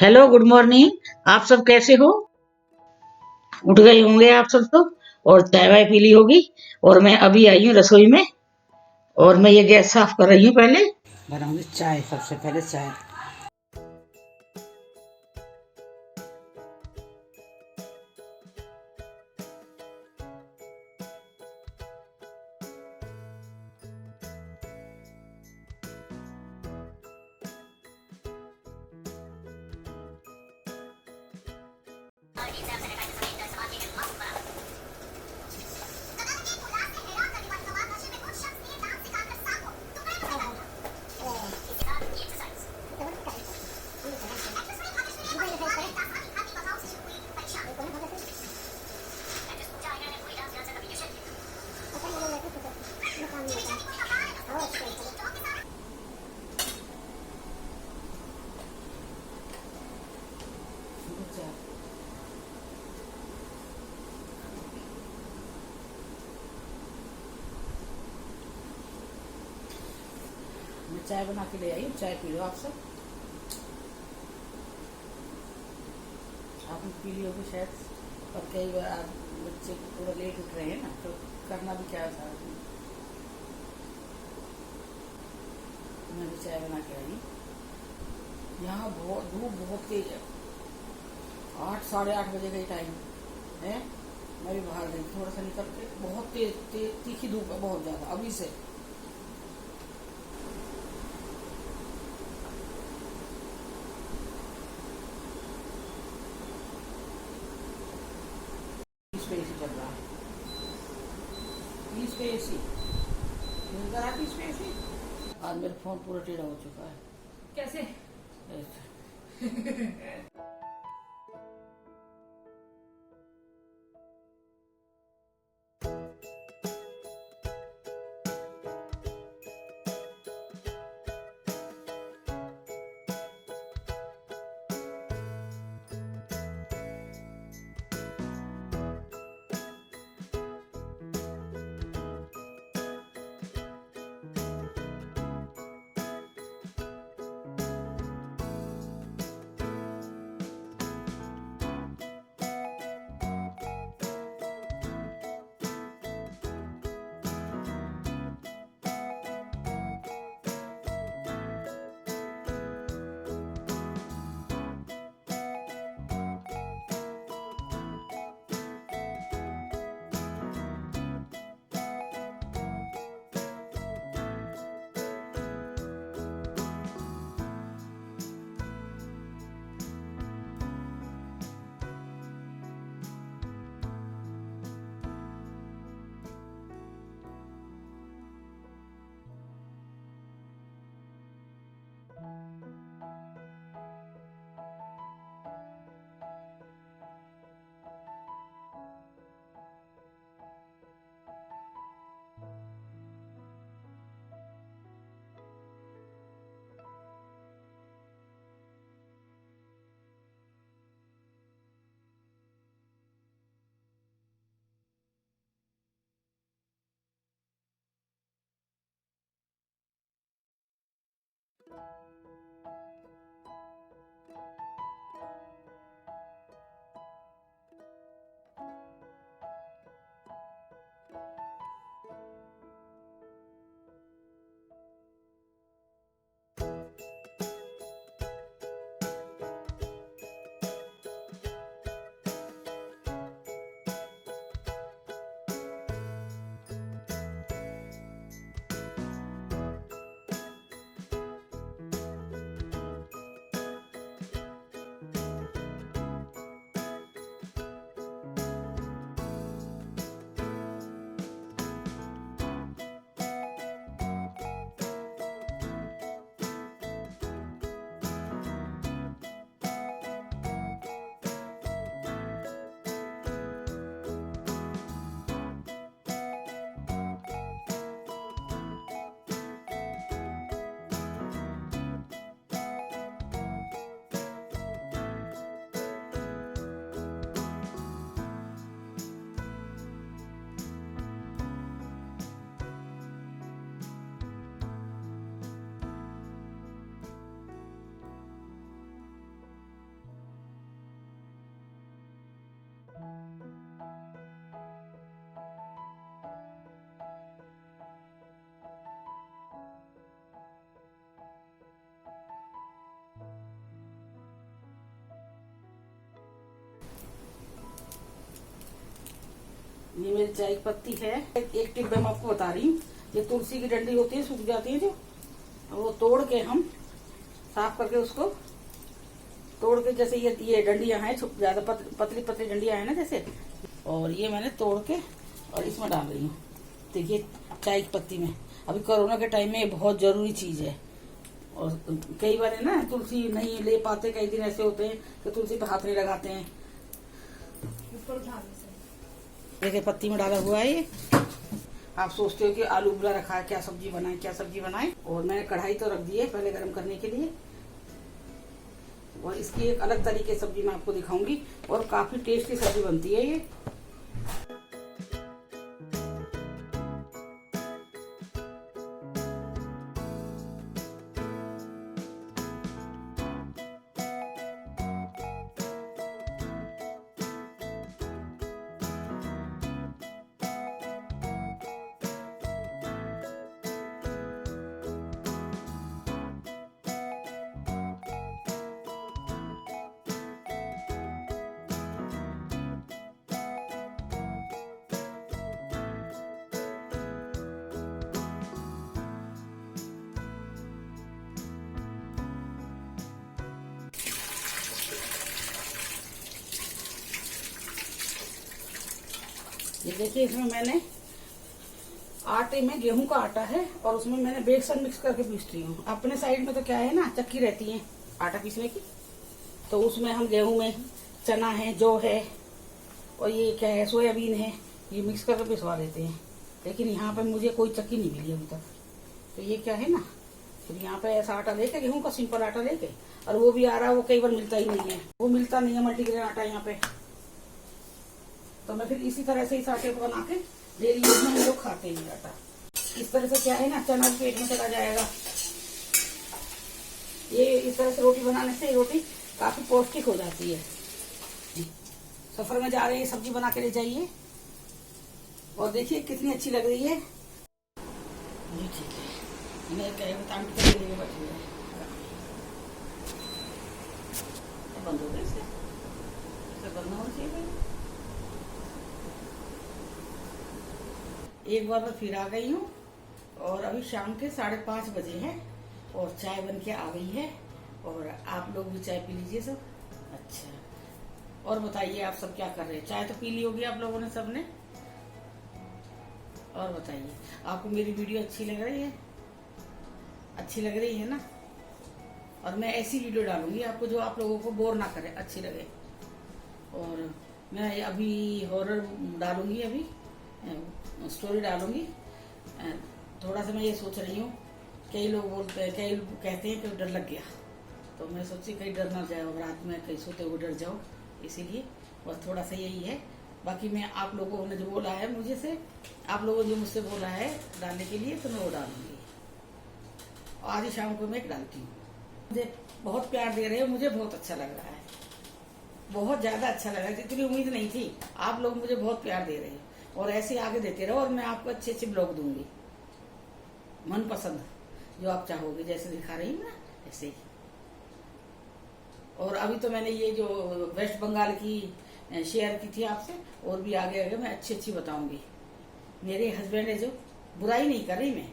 Hello, good morning. आप सब कैसे हो? उठ गए होंगे आप सब तो। और चाय वाय पी ली होगी। और मैं अभी आई हूँ रसोई में। और मैं ये गैस साफ कर रही हूँ पहले। बनाऊंगी चाय, सबसे पहले चाय। मैं चाय बना के ले आई हूँ, चाय पी लो आप सब। आपने पी ली होगी शायद। और कई बार आप बच्चे थोड़ा लेट उठ रहे हैं ना, तो करना भी क्या था। मैं भी चाय बना के आई। यहाँ बहुत धूप बहुत तेज है। 8 साढ़े 8 बजे का ही टाइम है। मैं भी बाहर गई थोड़ा सा निकल के, बहुत तेज तीखी धूप है, बहुत ज्यादा अभी से। इस पे एसी चल रहा है, इस पे एसी मिल रहा है, इस पे एसी। आज मेरा फोन पूरा टेढ़ा हो चुका है। कैसे? ऐसे। ये मेरी चाय की पत्ती है। एक टिप मैं आपको बता रही हूँ, ये तुलसी की डंडी होती है, सूख जाती है जो, वो तोड़ के हम साफ करके उसको तोड़ के, जैसे ये डंडियां हैं ज्यादा पतली पतली डंडियां हैं ना जैसे, और ये मैंने तोड़ के और इसमें डाल रही हूँ। देखिए चाय की पत्ती में, अभी कोरोना के टाइम में ये बहुत जरूरी चीज है। और कई बार है ना तुलसी नहीं ले पाते, कई दिन ऐसे होते हैं कि तुलसी पे हाथ नहीं लगाते हैं। देखिए पत्ती में डाला हुआ है ये। आप सोचते हो कि आलू उबला रखा है, क्या सब्जी बनाए क्या सब्जी बनाए, और मैंने कढ़ाई तो रख दी है पहले गर्म करने के लिए। और इसकी एक अलग तरीके सब्जी मैं आपको दिखाऊंगी, और काफी टेस्टी सब्जी बनती है ये। ये देखिए इसमें मैंने आटे में गेहूं का आटा है, और उसमें मैंने बेसन मिक्स करके पीस रही हूँ। अपने साइड में तो क्या है ना, चक्की रहती है आटा पीसने की, तो उसमें हम गेहूं में चना है, जौ है, और ये क्या है सोयाबीन है, ये मिक्स करके पिसवा देते हैं। लेकिन यहाँ पे मुझे कोई चक्की नहीं मिली अभी तक, तो ये क्या है ना, फिर यहाँ पे ऐसा आटा लेके, गेहूं का सिंपल आटा लेके, और वो भी आ रहा है, वो कई बार मिलता ही नहीं है, वो मिलता नहीं है मल्टीग्रेन आटा यहाँ पे। तो मैं फिर इसी तरह से इस आटे को बना के डेली यूज में हम लोग खाते हैं आटा। इस तरह से क्या है ना, चना पेट में चला जाएगा। ये इस तरह से रोटी बनाने से रोटी काफी पौष्टिक हो जाती है। सफर में जा रहे हैं, सब्जी बना के ले जाइए। और देखिए कितनी अच्छी लग रही है जी। ठीक है, मैं क्या बताऊँ लेके बैठी है, बंद हो गया इसे बंद होना चाहिए। एक बार मैं फिर आ गई हूँ, और अभी शाम के 5:30 बजे हैं, और चाय बन के आ गई है, और आप लोग भी चाय पी लीजिए सब। अच्छा, और बताइए आप सब क्या कर रहे हैं? चाय तो पी ली होगी आप लोगों ने सबने। और बताइए आपको मेरी वीडियो अच्छी लग रही है? अच्छी लग रही है ना? और मैं ऐसी वीडियो डालूंगी आपको जो आप लोगों को बोर ना करे, अच्छी लगे। और मैं अभी हॉरर डालूंगी, अभी स्टोरी डालूंगी। थोड़ा सा मैं ये सोच रही हूँ, कई लोग बोलते हैं, कई कहते हैं कि डर लग गया, तो मैं सोची कहीं डर ना जाए, रात में कहीं सोते हुए डर जाओ, इसीलिए बस थोड़ा सा यही है। बाकी मैं आप लोगों ने जो बोला है मुझे से, आप लोगों ने जो मुझसे बोला है डालने के लिए, तो मैं वो डालूंगी। आज ही शाम को मैं डालती हूँ। मुझे बहुत प्यार दे रहे हो, मुझे बहुत अच्छा लग रहा है, बहुत ज्यादा अच्छा लग रहा है। जितनी उम्मीद नहीं थी, आप लोग मुझे बहुत प्यार दे रहे हैं, और ऐसे आगे देते रहो, और मैं आपको अच्छे अच्छे ब्लॉग दूंगी, मनपसंद जो आप चाहोगे, जैसे दिखा रही हूँ ना ऐसे ही। और अभी तो मैंने ये जो वेस्ट बंगाल की शेयर की थी आपसे, और भी आगे आगे मैं अच्छी अच्छी बताऊंगी। मेरे हस्बैंड है जो, बुराई नहीं कर रही मैं,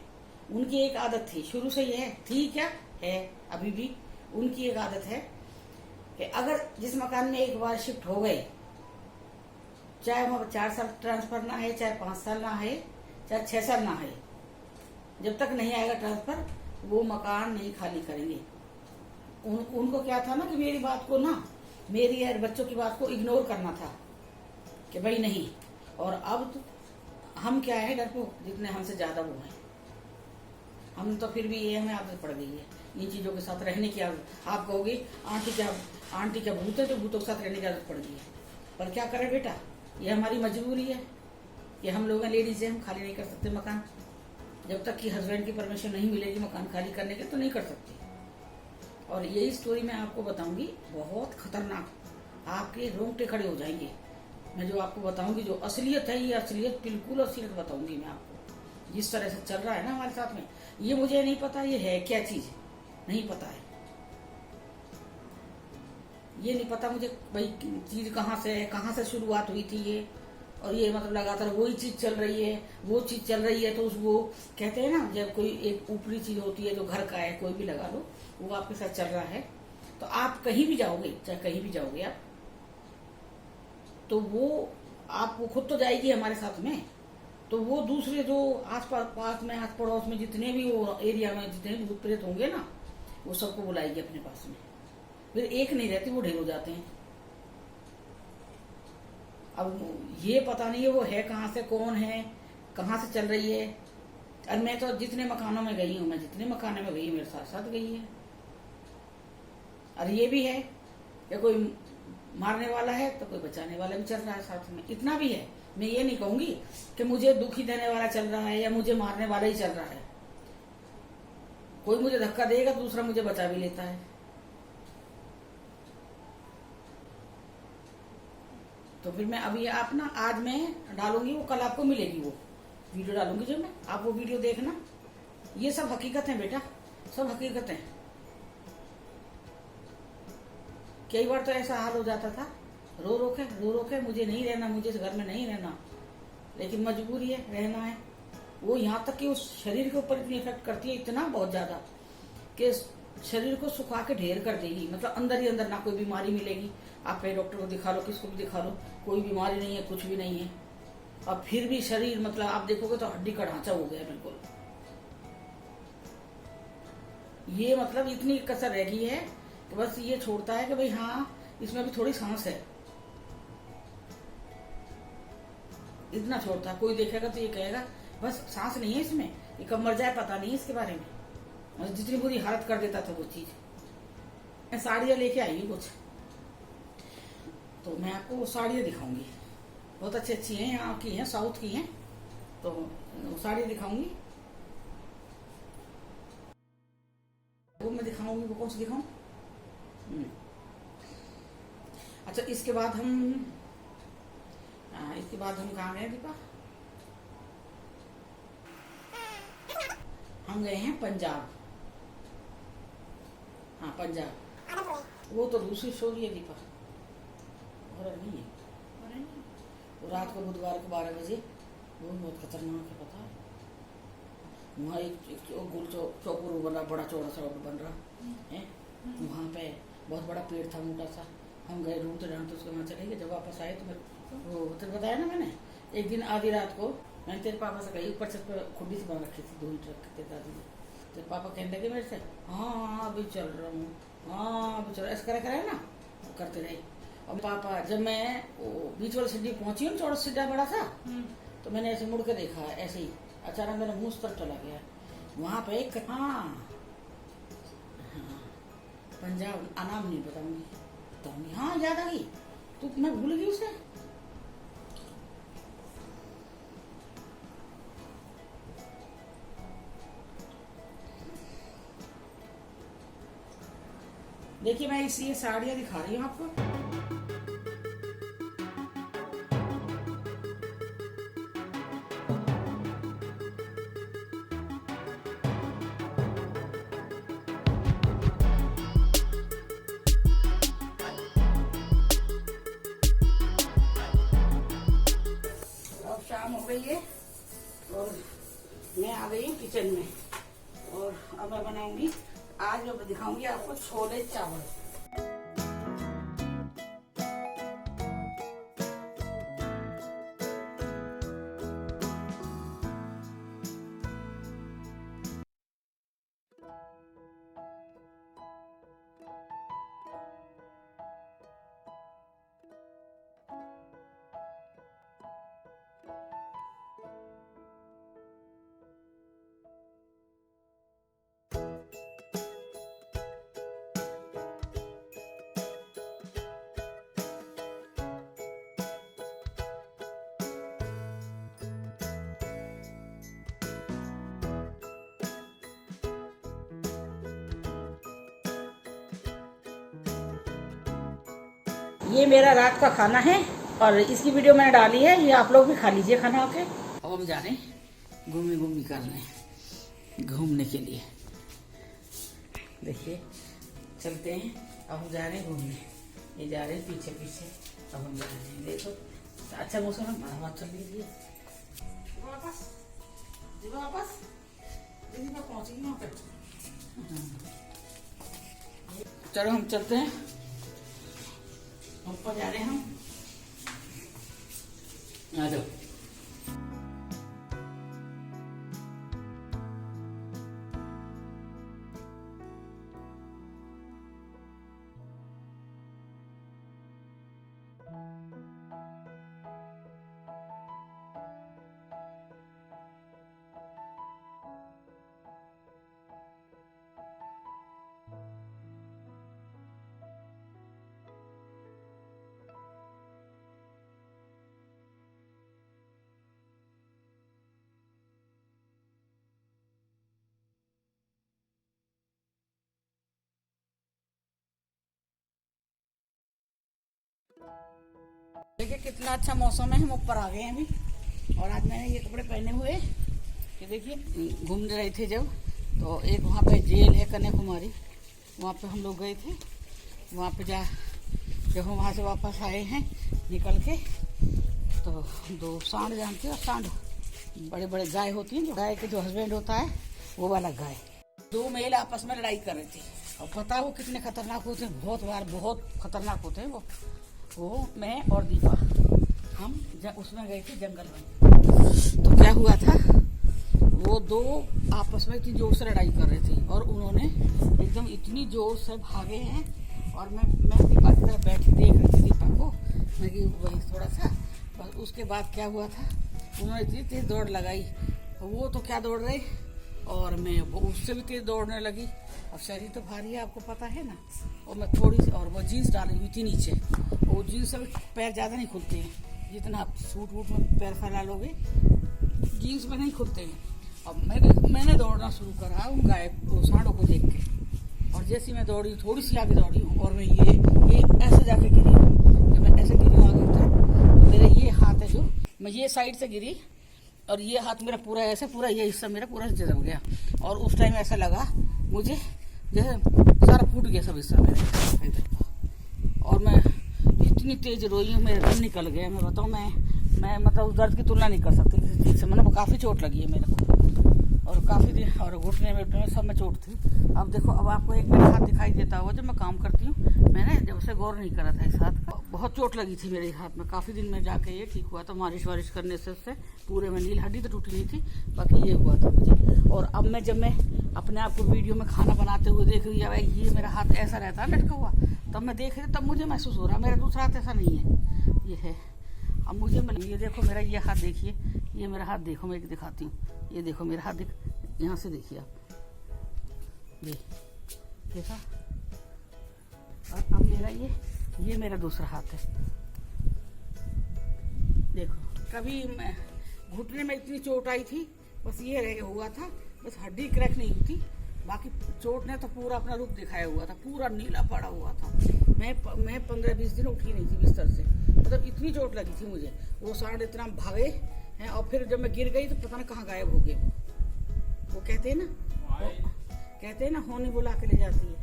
उनकी एक आदत थी शुरू से, ये थी क्या है अभी भी, उनकी एक आदत है कि अगर जिस मकान में एक बार शिफ्ट हो गए, चाहे वहां 4 साल ट्रांसफर ना है, चाहे 5 साल ना है, चाहे 6 साल ना है, जब तक नहीं आएगा ट्रांसफर, वो मकान नहीं खाली करेंगे। उनको क्या था ना कि मेरी बात को ना, मेरी और बच्चों की बात को इग्नोर करना था कि भाई नहीं। और अब तो हम क्या है डरपोक, जितने हमसे ज्यादा वो हैं, हम तो फिर भी ये हमें आदत पड़ गई है इन चीजों के साथ रहने की आदत। आप कहोगे आंटी क्या भूत है, तो भूतों के साथ रहने की आदत पड़ गई है, पर क्या करें बेटा, ये हमारी मजबूरी है कि हम लोग लेडीज हैं, हम खाली नहीं कर सकते मकान। जब तक कि हस्बैंड की परमिशन नहीं मिलेगी मकान खाली करने के, तो नहीं कर सकते। और यही स्टोरी मैं आपको बताऊंगी, बहुत खतरनाक, आपके रोंगटे खड़े हो जाएंगे। मैं जो आपको बताऊंगी, जो असलियत है, ये असलियत बिल्कुल असलियत बताऊंगी मैं आपको। जिस तरह से चल रहा है ना हमारे साथ में, ये मुझे नहीं पता ये है क्या चीज, नहीं पता है, ये नहीं पता मुझे भाई चीज कहाँ से है, कहाँ से शुरुआत हुई थी, ये और ये मतलब लगातार वही चीज चल रही है, वो चीज चल रही है, तो वो कहते हैं ना, जब कोई एक ऊपरी चीज होती है जो घर का है, कोई भी लगा लो, वो आपके साथ चल रहा है, तो आप कहीं भी जाओगे, चाहे कहीं भी जाओगे आप, तो वो खुद तो जाएगी हमारे साथ में, तो वो दूसरे जो आस पास में, आस पड़ोस में जितने भी वो एरिया में जितने भी भूत प्रेत होंगे ना, वो सबको बुलाएगी अपने पास में। फिर एक नहीं रहती, वो ढेर हो जाते हैं। अब ये पता नहीं है वो है कहाँ से, कौन है, कहाँ से चल रही है। और मैं तो जितने मकानों में गई हूँ, मैं जितने मकानों में गई मेरे साथ साथ गई है। और ये भी है कि कोई मारने वाला है तो कोई बचाने वाला भी चल रहा है साथ में, इतना भी है। मैं ये नहीं कहूंगी कि मुझे दुखी देने वाला चल रहा है या मुझे मारने वाला ही चल रहा है। कोई मुझे धक्का देगा, दूसरा मुझे बचा भी लेता है। तो फिर मैं अभी आप ना, आज मैं डालूंगी, वो कल आपको मिलेगी, वो वीडियो डालूंगी जो मैं, आप वो वीडियो देखना। ये सब हकीकत है बेटा, सब हकीकत है। कई बार तो ऐसा हाल हो जाता था, रो रो के मुझे नहीं रहना, मुझे इस घर में नहीं रहना, लेकिन मजबूरी है, रहना है। वो यहाँ तक कि उस शरीर के ऊपर इतनी इफेक्ट करती है, इतना बहुत ज्यादा, कि शरीर को सुखा के ढेर कर देगी। मतलब अंदर ही अंदर ना कोई बीमारी मिलेगी, आप कहीं डॉक्टर को दिखा लो, किसको भी दिखा लो, कोई बीमारी नहीं है, कुछ भी नहीं है। और फिर भी शरीर, मतलब आप देखोगे तो हड्डी का ढांचा हो गया बिल्कुल। ये मतलब इतनी कसर रह गई है कि बस ये छोड़ता है कि भाई हाँ, इसमें भी थोड़ी सांस है, इतना छोड़ता है। कोई देखेगा तो ये कहेगा बस सांस नहीं है इसमें, ये कब मर जाए पता नहीं इसके बारे में। और जितनी बुरी हालत कर देता था वो चीज। मैं साड़ियाँ लेके आई हूँ कुछ, तो मैं आपको वो साड़ियाँ दिखाऊंगी, बहुत अच्छी अच्छी हैं, यहाँ की हैं, साउथ की हैं, तो वो साड़ी दिखाऊंगी। वो मैं दिखाऊंगी, वो कौन सी दिखाऊं? अच्छा, इसके बाद हम कहाँ गए दीपा? हम गए हैं पंजाब। हाँ, पंजाब। वो तो दूसरी स्टोरी है दीपा, हॉरर नहीं है। वो रात को बुधवार को 12 बजे, वो बहुत खतरनाक है पता है। वहाँ एक गोल चौकोर बना, बड़ा चौड़ा सा रोड बन रहा है, वहाँ पे बहुत बड़ा पेड़ था, मोटा सा। हम गए ढूंढते ढूंढते उसके वहाँ चले गए। जब वापस आए तो मेरे वो तेरे बताया ना मैंने, एक दिन आधी रात को मैंने तेरे पापा से कही, ऊपर छत पर खुड्डी से बना रखी थी, 2 ईंट रखे थे दादी ने। तेरे पापा कहने लगे मेरे से, हाँ अभी चल रहा हूँ, हाँ अभी चल रहा, ऐसा करा है ना, करते रहे। और पापा, जब मैं बीच वाली सीढ़ी पहुंची हूँ, चौड़ा सीढ़ा बड़ा था, तो मैंने ऐसे मुड़ के देखा, ऐसे ही अचानक मेरा मुंह उस तरफ चला गया। वहां पे एक पंजाब, नाम नहीं बताऊंगी, हाँ याद आ गई, तो मैं भूल गई उसे। देखिए मैं ये साड़ियाँ दिखा रही हूँ आपको। अब शाम हो गई है और मैं आ गई हूँ किचन में, और अब मैं बनाऊंगी, आज मैं दिखाऊंगी आपको छोले चावल। ये मेरा रात का खाना है और इसकी वीडियो मैंने डाली है, ये आप लोग भी खा लीजिए खाना आके। अब हम जा रहे हैं घूमने घूमने के लिए। देखिए चलते हैं, अब हम जा रहे हैं घूमने। ये जा रहे हैं पीछे, अब हम जा रहे हैं, देखो अच्छा मौसम है, हवा चल रही है। वापस वापस दीदी मैं पहुंची वहाँ पे। चलो हम चलते हैं, ऊपर जा रहे हैं हम। आ जाओ। देखिए कितना अच्छा मौसम है, हम ऊपर आ गए हैं अभी। और आज मैंने ये कपड़े पहने हुए कि देखिए घूमने रहे थे जब, तो एक वहाँ पे जेल है कन्याकुमारी, वहाँ पे हम लोग गए थे। वहाँ पे जब हम वहाँ से वापस आए हैं निकल के, तो दो सांड जानते हो, सांड बड़े बड़े गाय होती हैं, जो गाय के जो हस्बैंड होता है वो वाला गाय, दो मेल आपस में लड़ाई कर रहे थे। और पता है वो कितने खतरनाक होते हैं, बहुत खतरनाक होते हैं वो मैं और दीपा हम उसमें गए थे जंगल में। तो क्या हुआ था, वो दो आपस में इतनी जोर से लड़ाई कर रहे थे और उन्होंने एकदम इतनी जोर से भागे हैं। और मैं दीपा की तरफ बैठी देख रही थी दीपा को, मैं कि वही थोड़ा सा। बस उसके बाद क्या हुआ था, उन्होंने इतनी तेज दौड़ लगाई, वो तो क्या दौड़ रहे और मैं उससे भी तेज दौड़ने लगी। अब शरीर तो भारी है, आपको पता है ना। और मैं थोड़ी सी, और वो जीन्स डाली हुई थी नीचे, वो जीन्स से पैर ज़्यादा नहीं खुलते हैं, जितना आप सूट वूट में पैर फैला लोगे जीन्स में नहीं खुलते हैं। अब मैंने दौड़ना शुरू करा उन गाय सांडों को देख के। और जैसे मैं दौड़ी, थोड़ी सी आगे दौड़ी हूँ और मैं ये ऐसे जाके गिरी हूँ। जब मैं ऐसे गिरी हूँ आगे उतर, तो मेरा ये हाथ है जो, मैं ये साइड से गिरी और ये हाथ मेरा पूरा ऐसे, पूरा ये हिस्सा मेरा पूरा जम गया। और उस टाइम ऐसा लगा मुझे जैसे सारा फूट गया सब हिस्सा मेरा इधर का। और मैं इतनी तेज रोई हूँ, मेरे दम निकल गया। मैं बताऊँ, मैं मतलब उस दर्द की तुलना नहीं कर सकती किसी चीज़ से। मतलब काफ़ी चोट लगी है मेरे को, और काफ़ी दिन, और घुटने में सब में चोट थी। अब देखो, अब आपको एक मेरा हाथ दिखाई देता होगा जब मैं काम करती हूँ, मैंने जब से गौर नहीं करा था इस हाथ का। बहुत चोट लगी थी मेरे हाथ में, काफ़ी दिन में जाके ये ठीक हुआ था। मालिश वारिश करने से उससे पूरे में नील हड्डी तो टूटी नहीं थी, बाकी ये हुआ था मुझे। और अब मैं जब मैं अपने आप को वीडियो में खाना बनाते हुए देख रही है, ये मेरा हाथ ऐसा रहता है लटका हुआ, तब मैं देख रही, तब मुझे महसूस हो रहा मेरा दूसरा हाथ ऐसा नहीं है, ये है। अब मुझे ये देखो मेरा ये हाथ देखिए, ये मेरा हाथ देखो, मैं एक दिखाती हूँ, ये देखो मेरा हाथ यहाँ से देखिए आप, ये देखा। और अब मेरा ये मेरा दूसरा हाथ है, देखो। कभी मैं घुटने में इतनी चोट आई थी, बस ये रह हुआ था, बस हड्डी क्रैक नहीं हुई थी, बाकी चोट ने तो पूरा अपना रूप दिखाया हुआ था, पूरा नीला पड़ा हुआ था। मैं 15-20 दिन उठी नहीं थी बिस्तर से, मतलब इतनी चोट लगी थी मुझे। वो सांड इतना भागे हैं, और फिर जब मैं गिर गई तो पता नहीं कहाँ गायब हो गए। वो कहते हैं ना होनी बुला के ले जाती है।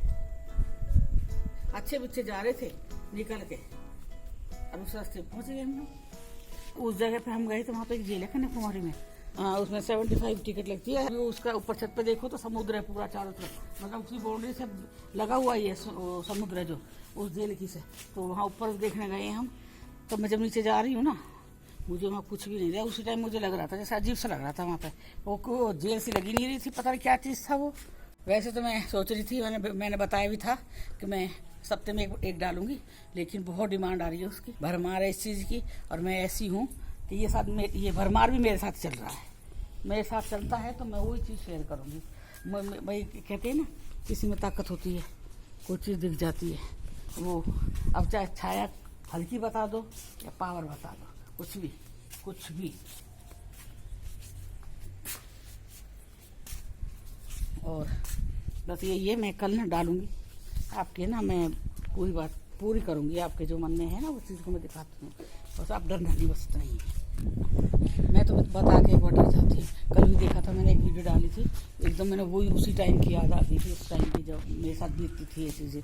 अच्छे बच्चे जा रहे थे निकल के, अब उस रास्ते पहुँच गए हम लोग। उस जगह पे हम गए तो वहाँ पे एक जेल है कन्याकुमारी में, उसमें 75 टिकट लगती है। उसका ऊपर छत पे देखो तो समुद्र है पूरा चारों तरफ, मतलब उसकी बाउंड्री से लगा हुआ ही है समुद्र है जो उस जेल की से। तो वहाँ ऊपर देखने गए हम, तो मैं जब नीचे जा रही हूँ ना, मुझे वहाँ कुछ भी नहीं रहा। उसी टाइम मुझे लग रहा था जैसे अजीब सा लग रहा था वहाँ पे, वो जेल सी लगी नहीं रही थी, पता नहीं क्या चीज़ था वो। वैसे तो मैं सोच रही थी, मैंने बताया भी था कि मैं सप्ताह में एक डालूंगी, लेकिन बहुत डिमांड आ रही है उसकी, भरमार है इस चीज़ की। और मैं ऐसी हूँ कि ये भरमार भी मेरे साथ चल रहा है, मेरे साथ चलता है तो मैं वही चीज़ शेयर करूँगी। भाई कहते हैं ना, किसी में ताकत होती है, कोई चीज़ दिख जाती है वो। अब चाहे छाया हल्की बता दो या पावर बता दो, कुछ भी। और बस ये मैं कल ना डालूंगी आपके ना, मैं पूरी बात पूरी करूंगी, आपके जो मन में है ना उस चीज़ को मैं दिखाती हूँ। बस आप डरना नहीं, बस इतना ही है। मैं तो बता के एक बार डर जाती हूँ। कल भी देखा था मैंने, एक वीडियो डाली थी, एकदम मैंने वही उसी टाइम की याद आ गई थी, उस टाइम की जब मेरे साथ बीतती थी ये चीज़ें।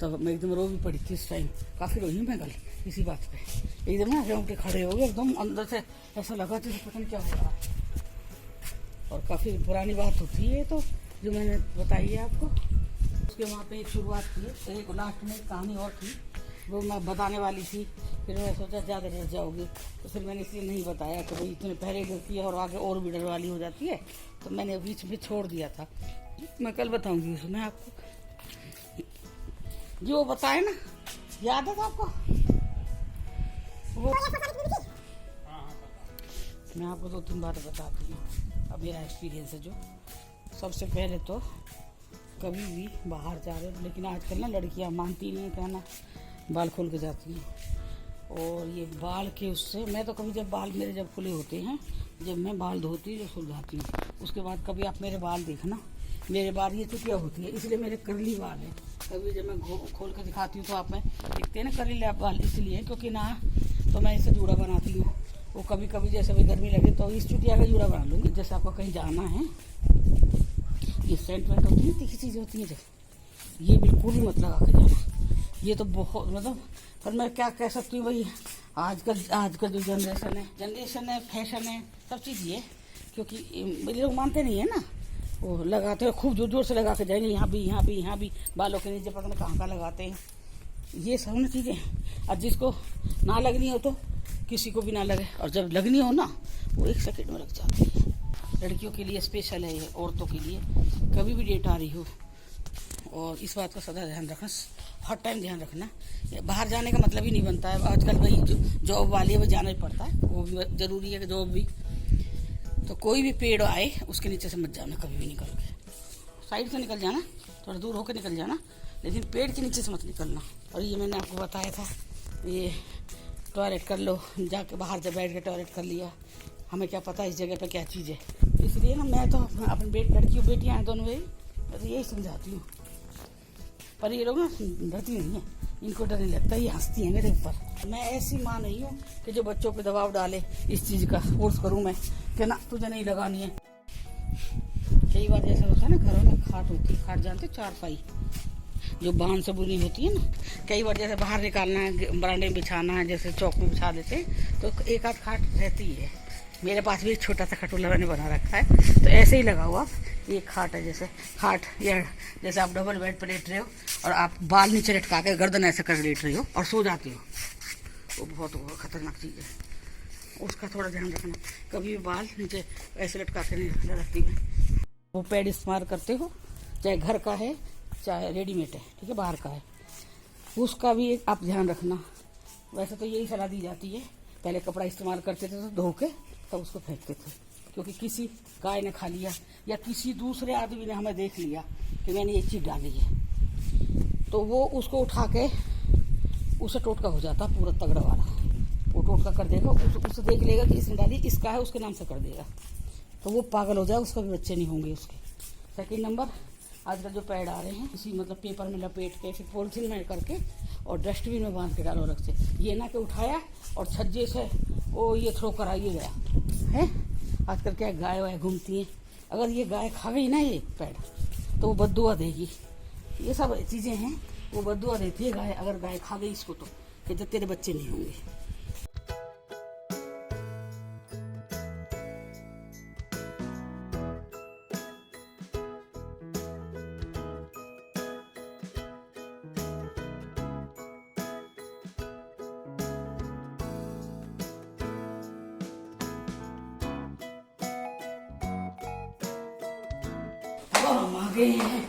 तब मैं एकदम रो भी पड़ी थी उस टाइम, काफ़ी रोई मैं कल इसी बात पे। एकदम ना रोंगटे खड़े हो गए, एकदम अंदर से ऐसा लगा जैसे पता नहीं क्या हो रहा है। और काफ़ी पुरानी बात होती है तो, जो मैंने बताई है आपको। उसके वहाँ पे एक शुरुआत की है, एक लास्ट में एक कहानी और थी, वो मैं बताने वाली थी, फिर मैं सोचा ज़्यादा डर जाओगे, तो फिर मैंने इसलिए नहीं बताया कि भाई इतने पहले डरती है और आगे और भी डर वाली हो जाती है, तो मैंने बीच में छोड़ दिया था। मैं कल बताऊंगी उसमें आपको, जो बताए ना, याद है आपको वो। मैं आपको 2-3 बार बताती हूँ, अब मेरा एक्सपीरियंस है जो। सबसे पहले तो कभी भी बाहर जा रहे, लेकिन आजकल ना लड़कियां मानती नहीं कहना, बाल खोल के जाती हैं। और ये बाल के उससे, मैं तो कभी जब बाल मेरे जब खुले होते हैं, जब मैं बाल धोती जो सुलझाती हूँ, उसके बाद कभी आप मेरे बाल देखना, मेरे बाल ये चुटिया होती है, इसलिए मेरे कर्ली बाल है। कभी जब मैं खोल के दिखाती हूँ तो आप में देखते हैं ना कर्ली बाल, इसलिए क्योंकि ना तो मैं इसे जूड़ा बनाती हूँ। वो कभी कभी जैसे भी गर्मी लगे तो इस चुटिया का जूड़ा बना लूँगी। जैसे आपको कहीं जाना है, ये सेंट वेंट होती है, तीखी चीज़ें होती हैं, जब ये बिल्कुल भी मत लगा के जाना। ये तो बहुत मतलब, पर मैं क्या कह सकती हूँ भाई, आजकल जो जनरेशन है, फैशन है, सब चीज़ ये, क्योंकि मेरे लोग मानते नहीं है ना, वो लगाते हैं खूब जोर जोर से लगा के जाएंगे, यहाँ भी बालों के नीचे पता नहीं कहाँ लगाते हैं। ये सब ना चीज़ें, और जिसको ना लगनी हो तो किसी को भी ना लगे, और जब लगनी हो ना, वो 1 सेकंड में लग जाती है। लड़कियों के लिए स्पेशल है ये, औरतों के लिए कभी भी डेट आ रही हो। और इस बात का सदा ध्यान रखना, हर टाइम ध्यान रखना। बाहर जाने का मतलब ही नहीं बनता है आजकल, भाई जॉब वाली है वो जाना ही पड़ता है, वो भी ज़रूरी है कि जॉब भी। तो कोई भी पेड़ आए उसके नीचे से मत जाना कभी भी, निकल के साइड से निकल जाना, थोड़ा दूर होकर निकल जाना, लेकिन पेड़ के नीचे से मत निकलना। और ये मैंने आपको बताया था, ये टॉयलेट कर लो, जाके बाहर जब बैठ के टॉयलेट कर लिया, हमें क्या पता इस जगह पे क्या चीज़ है। इसलिए ना मैं तो अपनी लड़कियों बेटियाँ हैं दोनों मेरी, मैं तो यही समझाती हूँ। पर ये लोग ना डरती नहीं है, इनको डर नहीं लगता, ये हंसती हैं मेरे ऊपर। मैं ऐसी माँ नहीं हूँ कि जो बच्चों पे दबाव डाले, इस चीज़ का फोर्स करूँ मैं कि ना तुझे नहीं लगानी है। कई बार जैसा होता है ना, घरों में खाट होती है, खाट जानते, चारपाई जो बांध से बुनी होती है ना, कई बार जैसे बाहर निकालना है, बरांडे में बिछाना है, जैसे चौक में बिछा देते हैं, तो एक आध खाट रहती है। मेरे पास भी एक छोटा सा खटोला मैंने बना रखा है, तो ऐसे ही लगाओ आप। ये खाट है, जैसे खाट, या जैसे आप डबल बेड पर लेट रहे हो और आप बाल नीचे लटका के गर्दन ऐसे कर लेट रहे हो और सो जाते हो, वो बहुत खतरनाक चीज़ है, उसका थोड़ा ध्यान रखना। कभी भी बाल नीचे ऐसे लटका के नहीं रखती मैं। वो पैड इस्तेमाल करते हो, चाहे घर का है चाहे रेडीमेड है, ठीक है, बाहर का है, उसका भी एक आप ध्यान रखना। वैसे तो यही सलाह दी जाती है, पहले कपड़ा इस्तेमाल करते थे तो धो के तब उसको फेंकते थे, क्योंकि किसी गाय ने खा लिया या किसी दूसरे आदमी ने हमें देख लिया कि मैंने ये चीज़ डाली है, तो वो उसको उठा के, उसे टोटका हो जाता पूरा तगड़ा वाला, वो टोटका कर देगा, उसे देख लेगा कि इसने डाली, इसका है, उसके नाम से कर देगा, तो वो पागल हो जाए, उसका भी बच्चे नहीं होंगे उसके। सेकेंड नंबर, आजकल जो पैड आ रहे हैं, इसी मतलब पेपर में लपेट के फिर पॉलिथीन में करके और डस्टबिन में बांध के डालो अलग से, ये ना कि उठाया और छज्जे से वो ये थ्रो करा ये गया है। आजकल क्या गाय वाय घूमती हैं, अगर ये गाय खा गई ना ये पैड, तो वो बद्दुआ देगी। ये सब चीज़ें हैं, वो बद्दुआ देती है गाय, अगर गाय खा गई इसको, तो कि जब तेरे बच्चे नहीं होंगे। अब हम आ गए हैं,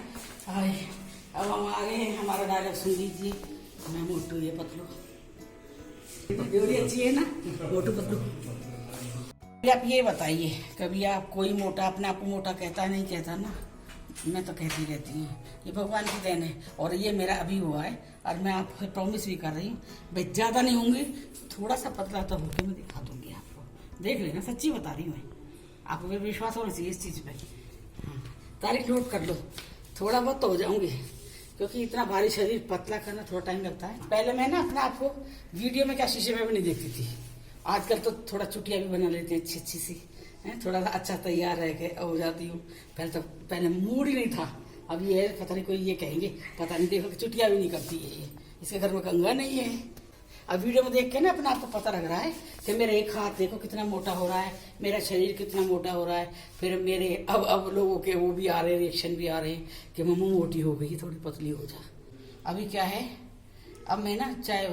अब हम आ गए हैं, हमारा डायलॉग सुन लीजिए। मैं मोटू ये पतलू, जोड़ी अच्छी है ना, मोटू पतलू। आप ये बताइए, कभी आप कोई मोटा अपने आप को मोटा कहता नहीं कहता ना, मैं तो कहती रहती हूँ, ये भगवान की देन है। और ये मेरा अभी हुआ है, और मैं आपको प्रॉमिस भी कर रही हूँ भाई, ज़्यादा नहीं होंगी, थोड़ा सा पतला तो होकर मैं दिखा दूंगी आपको, देख लेना, सच्ची बता रही हूँ मैं, आपको भी विश्वास होना चाहिए इस चीज़ पर। हाँ, तारीख नोट कर लो, थोड़ा बहुत तो हो जाऊंगी, क्योंकि इतना भारी शरीर पतला करना थोड़ा टाइम लगता है। पहले मैं ना अपने आप को वीडियो में क्या शीशे में भी नहीं देखती थी, आजकल तो थोड़ा चुटिया भी बना लेते हैं अच्छी अच्छी सी है, थोड़ा सा अच्छा तैयार रह के हो जाती हूँ। पहले मूड ही नहीं था। अब ये पता नहीं कोई ये कहेंगे पता नहीं, देखो चुटिया भी नहीं करती है ये, इसके घर में कंघा नहीं है। अब वीडियो में देख के ना अपना आपको पता लग रहा है कि मेरा एक हाथ देखो कितना मोटा हो रहा है, मेरा शरीर कितना मोटा हो रहा है। फिर मेरे अब लोगों के वो भी आ रहे हैं, रिएक्शन भी आ रहे हैं कि मम्मू मोटी हो गई, थोड़ी पतली हो जा। अभी क्या है, अब मैं ना चाहे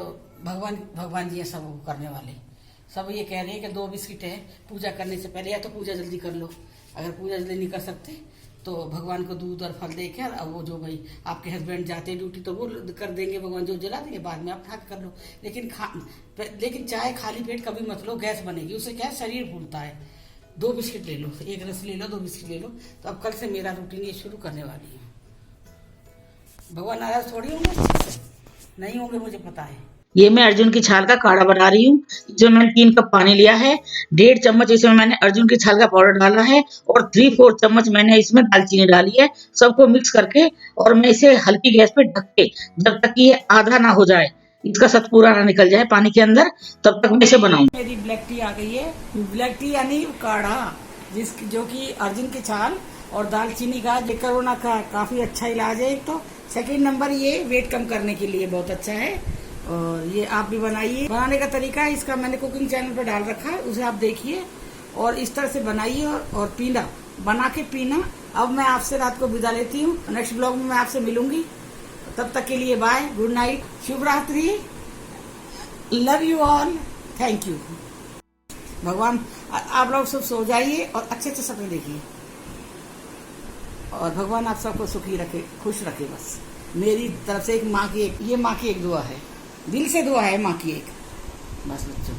भगवान जी सब करने वाले सब ये कह रहे हैं कि 2 बिस्किट है पूजा करने से पहले, या तो पूजा जल्दी कर लो, अगर पूजा जल्दी नहीं कर सकते तो भगवान को दूध और फल दे के, अब वो जो भाई आपके हस्बैंड जाते हैं ड्यूटी तो वो कर देंगे, भगवान जो जला देंगे, बाद में आप खा कर लो। लेकिन चाय खाली पेट कभी मत लो, गैस बनेगी, उससे क्या शरीर फूलता है। 2 बिस्किट ले लो, 1 रस ले लो, 2 बिस्किट ले लो। तो अब कल से मेरा रूटीन ये शुरू करने वाली हूँ। भगवान नाराज थोड़ी होंगे, नहीं होंगे, मुझे पता है। ये मैं अर्जुन की छाल का काढ़ा बना रही हूँ। इसमें मैंने 3 कप पानी लिया है, 1.5 चम्मच इसमें मैंने अर्जुन की छाल का पाउडर डाला है और 3/4 चम्मच मैंने इसमें दालचीनी डाली है। सबको मिक्स करके और मैं इसे हल्की गैस पे ढक के जब तक कि ये आधा ना हो जाए, इसका सतपूरा ना निकल जाए पानी के अंदर, तब तक मैं इसे बनाऊंगी। मेरी ब्लैक टी आ गई है, ब्लैक टी यानी काढ़ा, जो कि अर्जुन की छाल और दालचीनी का, ये कोरोना का काफी अच्छा इलाज है। एक तो सेकंड नंबर ये वेट कम करने के लिए बहुत अच्छा है, और ये आप भी बनाइए। बनाने का तरीका है इसका मैंने कुकिंग चैनल पर डाल रखा है, उसे आप देखिए और इस तरह से बनाइए और पीना, बना के पीना। अब मैं आपसे रात को विदा लेती हूँ, नेक्स्ट ब्लॉग में मैं आपसे मिलूंगी। तब तक के लिए बाय, गुड नाइट, शुभ रात्रि, love you all, thank you. भगवान आप लोग सब सो जाइए और अच्छे अच्छे सपने देखिए, और भगवान आप सबको सुखी रखे, खुश रखे। बस मेरी तरफ से एक माँ की एक दुआ है, दिल से दुआ है माँ की एक, बस बच्चों।